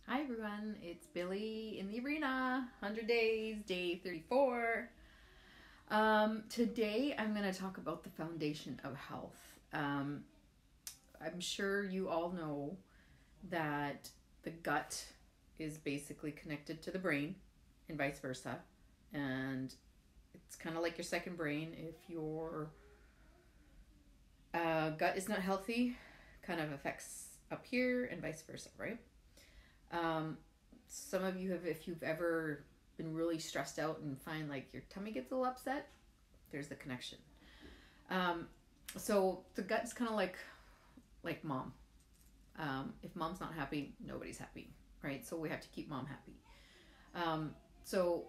Hi everyone, it's Billy in the arena, 100 days, day 34. Today I'm going to talk about the foundation of health. I'm sure you all know that the gut is basically connected to the brain and vice versa. And it's kind of like your second brain. If your gut is not healthy, kind of affects up here and vice versa, right? Some of you have, if you've ever been really stressed out and find like your tummy gets a little upset, there's the connection. So the gut's kind of like mom. If mom's not happy, nobody's happy, right? So we have to keep mom happy. So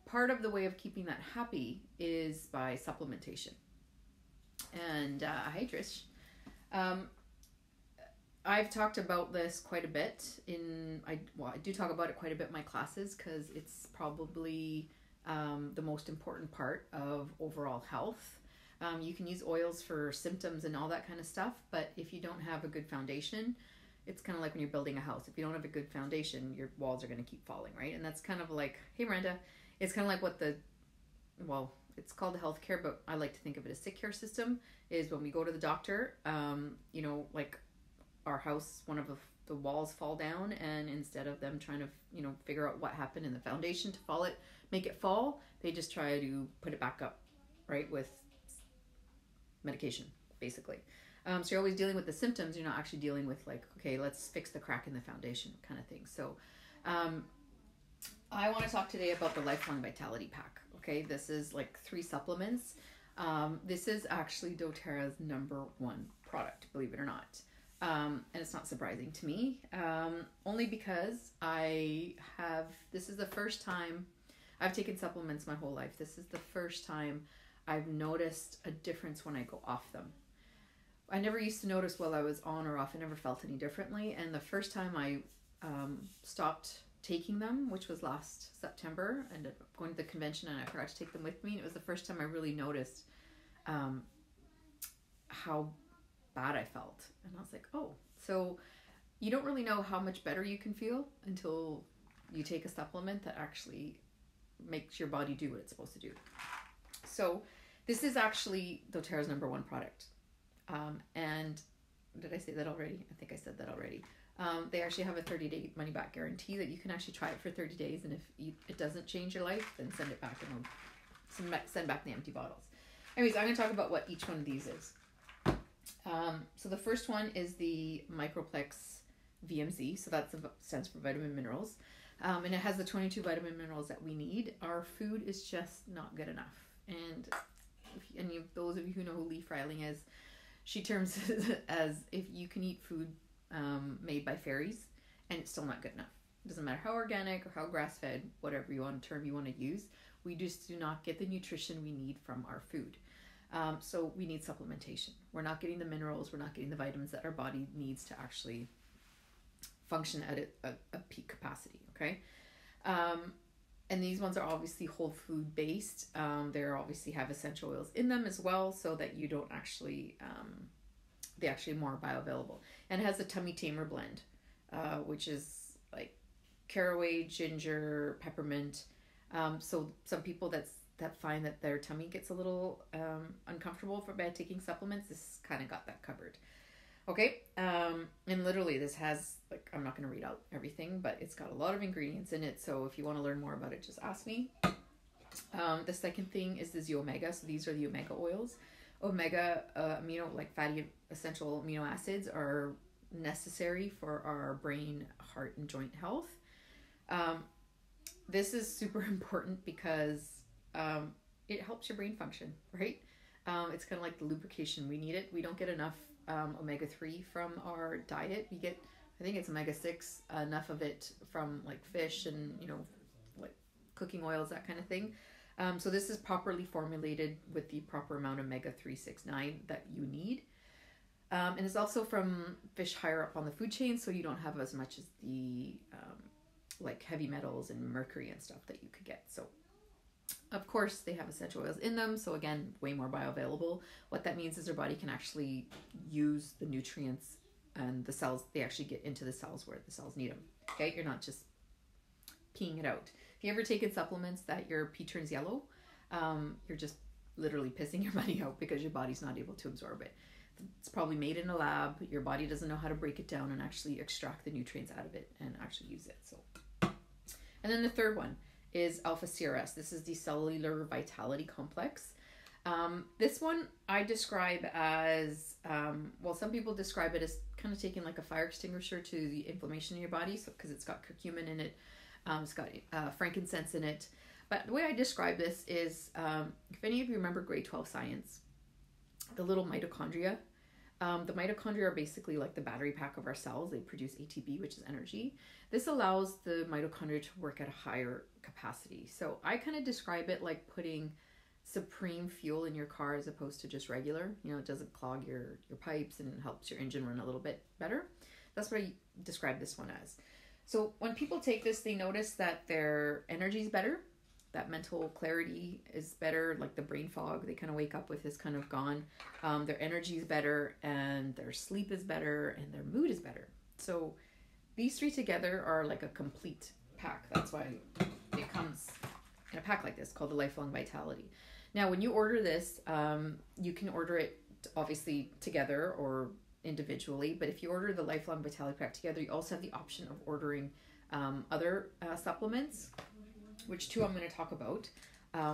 part of the way of keeping that happy is by supplementation. And hi Trish. I've talked about this quite a bit I do talk about it quite a bit in my classes because it's probably the most important part of overall health. You can use oils for symptoms and all that kind of stuff, but if you don't have a good foundation, it's kind of like when you're building a house. If you don't have a good foundation, your walls are going to keep falling, right? And that's kind of like, hey Miranda, it's kind of like what it's called the healthcare, but I like to think of it as sick care system, is when we go to the doctor, like our house, one of the walls fall down, and instead of them trying to figure out what happened in the foundation to make it fall, they just try to put it back up, right, with medication basically. So you're always dealing with the symptoms, you're not actually dealing with like, okay, let's fix the crack in the foundation kind of thing. So I want to talk today about the LifeLongVitality pack. Okay, this is like 3 supplements. This is actually doTERRA's #1 product, believe it or not. And it's not surprising to me, only because this is the first time I've taken supplements my whole life. This is the first time I've noticed a difference when I go off them. I never used to notice while I was on or off. I never felt any differently. And the first time I stopped taking them, which was last September, I ended up going to the convention and I forgot to take them with me. And it was the first time I really noticed how bad I felt. And I was like, oh, so you don't really know how much better you can feel until you take a supplement that actually makes your body do what it's supposed to do. So this is actually doTERRA's #1 product. And did I say that already? I think I said that already. They actually have a 30-day money-back guarantee that you can actually try it for 30 days. And if it doesn't change your life, then send it back and we'll send back the empty bottles. Anyways, I'm going to talk about what each one of these is. So the first one is the Plex VMZ. So that stands for vitamin minerals. And it has the 22 vitamin minerals that we need. Our food is just not good enough. And those of you who know who Leaf Riling is, she terms it as if you can eat food made by fairies and it's still not good enough. It doesn't matter how organic or how grass-fed, whatever term you want to use, we just do not get the nutrition we need from our food. So we need supplementation. We're not getting the minerals, we're not getting the vitamins that our body needs to actually function at a peak capacity, okay? And these ones are obviously whole food based. They obviously have essential oils in them as well, so that you don't actually, they actually more bioavailable. And it has a tummy tamer blend, which is like caraway, ginger, peppermint. So some people that find that their tummy gets a little uncomfortable by taking supplements, this kind of got that covered. Okay, and literally this has, like, I'm not going to read out everything, but it's got a lot of ingredients in it, so if you want to learn more about it, just ask me. The second thing is the Z-Omega, so these are the omega oils. Omega fatty essential amino acids are necessary for our brain, heart, and joint health. This is super important because it helps your brain function, right? It's kind of like the lubrication. We need it. We don't get enough omega-3 from our diet. We get, I think it's omega-6, enough of it from like fish and, like cooking oils, that kind of thing. So this is properly formulated with the proper amount of omega-3, 6, 9 that you need. And it's also from fish higher up on the food chain, so you don't have as much as the like heavy metals and mercury and stuff that you could get. So of course they have essential oils in them, so again, way more bioavailable. What that means is our body can actually use the nutrients and the cells, they actually get into the cells where the cells need them. Okay, you're not just peeing it out. If you ever taken supplements that your pee turns yellow, you're just literally pissing your money out because your body's not able to absorb it. It's probably made in a lab. Your body doesn't know how to break it down and actually extract the nutrients out of it and actually use it. So, and then the third one is alpha CRS. This is the Cellular Vitality Complex. This one I describe as, well, some people describe it as kind of taking like a fire extinguisher to the inflammation in your body, so because it's got curcumin in it, it's got frankincense in it. But the way I describe this is, if any of you remember grade 12 science, the little mitochondria. The mitochondria are basically like the battery pack of our cells. They produce ATP, which is energy. This allows the mitochondria to work at a higher capacity. So I kind of describe it like putting supreme fuel in your car as opposed to just regular. You know, it doesn't clog your pipes and helps your engine run a little bit better. That's what I describe this one as. So when people take this, they notice that their energy is better, that mental clarity is better, like the brain fog they kind of wake up with is kind of gone. Their energy is better, and their sleep is better, and their mood is better. So these three together are like a complete pack. That's why it comes in a pack like this called the LifeLongVitality. Now, when you order this, you can order it obviously together or individually, but if you order the LifeLongVitality pack together, you also have the option of ordering other supplements, which two I'm going to talk about.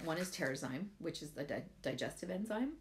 One is Terrazyme, which is the digestive enzyme.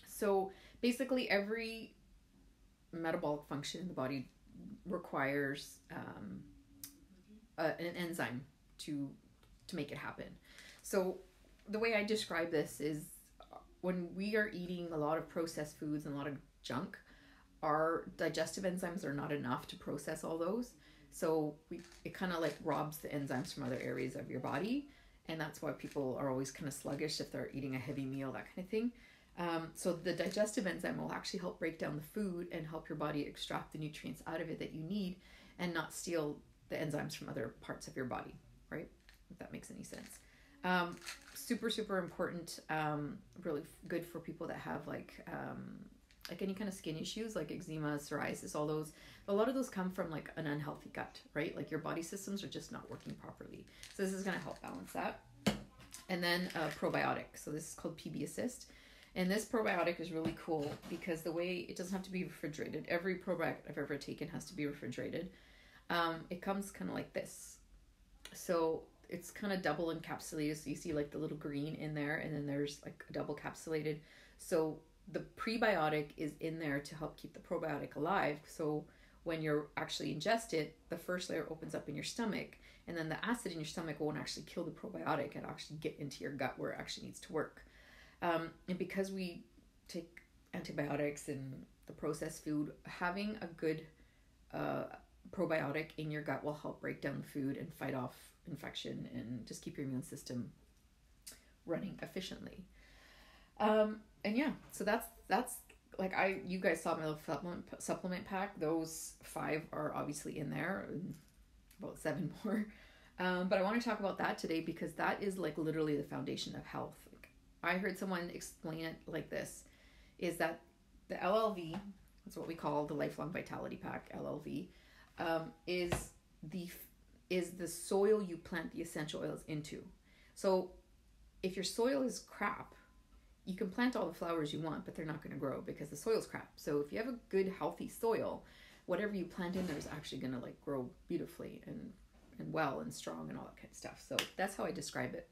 So basically every metabolic function in the body requires an enzyme to make it happen. So the way I describe this is when we are eating a lot of processed foods and a lot of junk, our digestive enzymes are not enough to process all those. So it kind of like robs the enzymes from other areas of your body. And that's why people are always kind of sluggish if they're eating a heavy meal, that kind of thing. So the digestive enzyme will actually help break down the food and help your body extract the nutrients out of it that you need and not steal the enzymes from other parts of your body, right? If that makes any sense. Super, super important, really good for people that have like any kind of skin issues like eczema, psoriasis, all those. A lot of those come from like an unhealthy gut, right? Like your body systems are just not working properly. So this is going to help balance that. And then probiotic. So this is called PB Assist. And this probiotic is really cool because the way it doesn't have to be refrigerated. Every probiotic I've ever taken has to be refrigerated. It comes kind of like this. So it's kind of double encapsulated. So you see like the little green in there, and then there's like a double capsulated. So the prebiotic is in there to help keep the probiotic alive. So when you actually ingest it, the first layer opens up in your stomach, and then the acid in your stomach won't actually kill the probiotic and actually get into your gut where it actually needs to work. And because we take antibiotics and the processed food, having a good probiotic in your gut will help break down the food and fight off infection and just keep your immune system running efficiently. And yeah, so that's like you guys saw my little supplement pack. Those 5 are obviously in there, and about 7 more. But I want to talk about that today because that is like literally the foundation of health. Like, I heard someone explain it like this, is that the LLV, that's what we call the LifeLongVitality pack, LLV, is the soil you plant the essential oils into. So if your soil is crap, you can plant all the flowers you want, but they're not going to grow because the soil's crap. So if you have a good, healthy soil, whatever you plant in there is actually going to like grow beautifully and well and strong and all that kind of stuff. So that's how I describe it.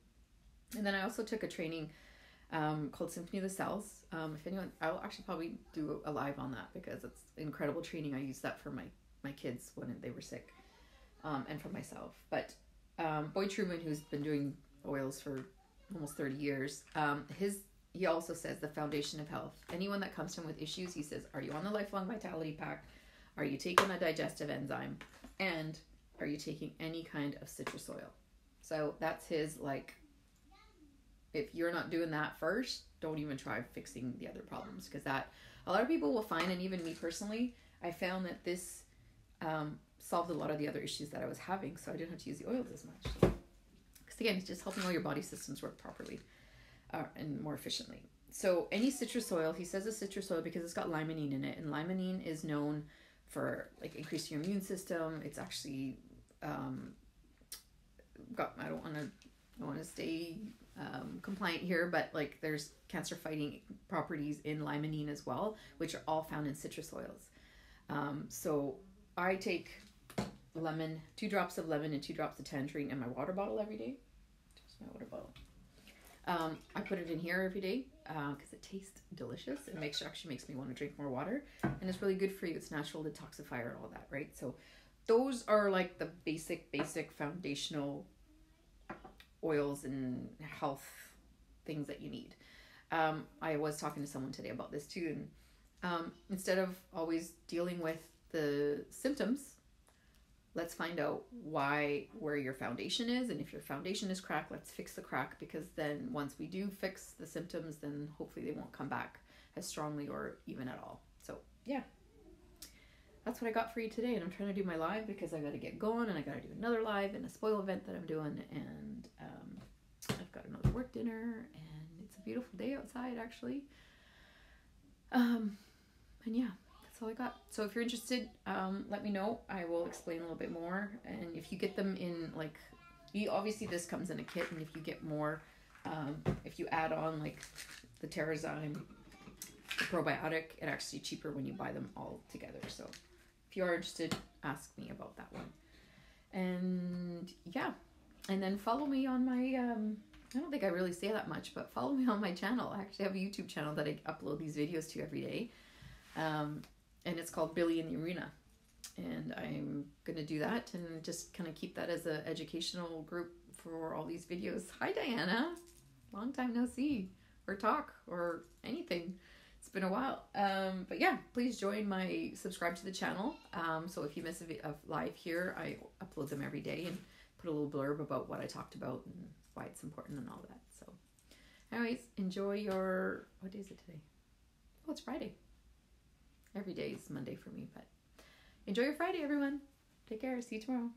And then I also took a training called Symphony of the Cells. If anyone, I'll actually probably do a live on that because it's incredible training. I used that for my kids when they were sick, and for myself. But Boyd Truman, who's been doing oils for almost 30 years, he also says the foundation of health. Anyone that comes to him with issues, he says, are you on the LifeLongVitality pack? Are you taking a digestive enzyme? And are you taking any kind of citrus oil? So that's his, like, if you're not doing that first, don't even try fixing the other problems. Because that, a lot of people will find, and even me personally, I found that this solved a lot of the other issues that I was having. So I didn't have to use the oils as much. Because again, it's just helping all your body systems work properly. And more efficiently. So any citrus oil, he says a citrus oil because it's got limonene in it, and limonene is known for like increasing your immune system. It's actually I don't want to stay compliant here, but like there's cancer fighting properties in limonene as well, which are all found in citrus oils. So I take 2 drops of lemon and 2 drops of tangerine in my water bottle every day. Just my water bottle. I put it in here every day because it tastes delicious. It actually makes me want to drink more water, and it's really good for you. It's natural detoxifier and all that, right? So those are like the basic foundational oils and health things that you need. I was talking to someone today about this too, and instead of always dealing with the symptoms, let's find out where your foundation is, and if your foundation is cracked, let's fix the crack, because then once we do fix the symptoms, then hopefully they won't come back as strongly or even at all. So yeah, that's what I got for you today, and I'm trying to do my live because I got to get going, and I got to do another live in a spoil event that I'm doing, and I've got another work dinner, and it's a beautiful day outside actually. And yeah, that's all I got. So if you're interested, let me know. I will explain a little bit more. And if you get them in, like, obviously this comes in a kit, and if you get more, if you add on like the Terrazyme, the probiotic, it's actually cheaper when you buy them all together. So if you are interested, ask me about that one. And yeah, and then follow me on my I don't think I really say that much, but follow me on my channel. I actually have a YouTube channel that I upload these videos to every day. And it's called Billy in the Arena. And I'm going to do that and just kind of keep that as an educational group for all these videos. Hi, Diana. Long time no see or talk or anything. It's been a while. But yeah, please subscribe to the channel. So if you miss a live here, I upload them every day and put a little blurb about what I talked about and why it's important and all that. So anyways, enjoy what day is it today? Oh, it's Friday. Every day is Monday for me, but enjoy your Friday, everyone. Take care. See you tomorrow.